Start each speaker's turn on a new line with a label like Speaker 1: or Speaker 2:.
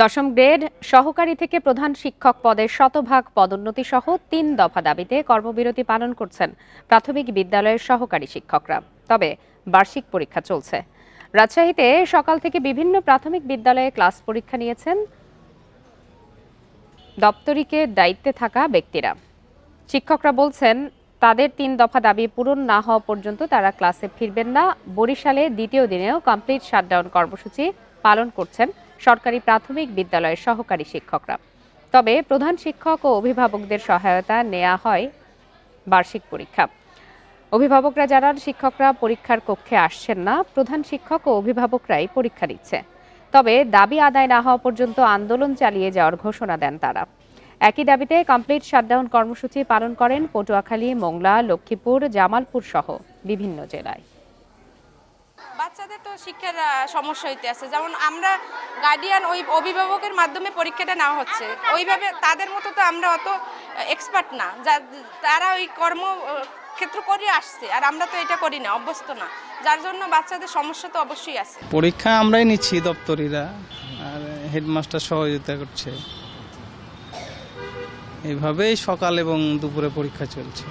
Speaker 1: দশম গ্রেড সহকারী থেকে প্রধান শিক্ষক পদের শতভাগ পদোন্নতি সহ ৩ দফা দাবিতে কর্মবিরতি পালন করছেন প্রাথমিক বিদ্যালয়ের সহকারী শিক্ষকরা। তবে বার্ষিক পরীক্ষা চলছে। রাজশাহীতে সকাল থেকে বিভিন্ন প্রাথমিক বিদ্যালয়ে ক্লাস পরীক্ষা নিয়েছেন দপ্তরিকে দায়িত্বে থাকা ব্যক্তিরা। শিক্ষকরা বলছেন, তাদের ৩ দফা দাবি পূরণ না হওয়া পর্যন্ত তারা ক্লাসে ফিরবেন না। বরিশালে দ্বিতীয় দিনেও কমপ্লিট শাটডাউন কর্মসূচি পালন করছেন সরকারি প্রাথমিক বিদ্যালয়ের সহকারী শিক্ষকরা। তবে প্রধান শিক্ষক ও অভিভাবকদের সহায়তা নেওয়া হয় বার্ষিক পরীক্ষা। অভিভাবকরা জানান, শিক্ষকরা পরীক্ষার কক্ষে আসছেন না, প্রধান শিক্ষক ও অভিভাবকরাই পরীক্ষা দিচ্ছে। তবে দাবি আদায় না হওয়া পর্যন্ত আন্দোলন চালিয়ে যাওয়ার ঘোষণা দেন তারা। একই দাবিতে কমপ্লিট শাটডাউন কর্মসূচি পালন করেন পটুয়াখালী, মোংলা, লক্ষ্মীপুর, জামালপুর সহ বিভিন্ন জেলায়।
Speaker 2: বাচ্চাদের তো শিক্ষার সমস্যা হইতে আছে, যেমন আমরা গার্ডিয়ান ওই অভিভাবকের মাধ্যমে পরীক্ষাটা নেওয়া হচ্ছে, ওইভাবে তাদের মতো তো আমরা অত এক্সপার্ট না, তারা ওই কর্মক্ষেত্র করে আসছে, আর আমরা তো এটা করি না, অভ্যস্ত না, যার জন্য বাচ্চাদের সমস্যা তো অবশ্যই আছে।
Speaker 3: পরীক্ষা আমরাই নিচ্ছি, দপ্তরিরা আর হেডমাস্টার সহযোগিতা করছে। এইভাবেই সকাল এবং দুপুরে পরীক্ষা চলছে।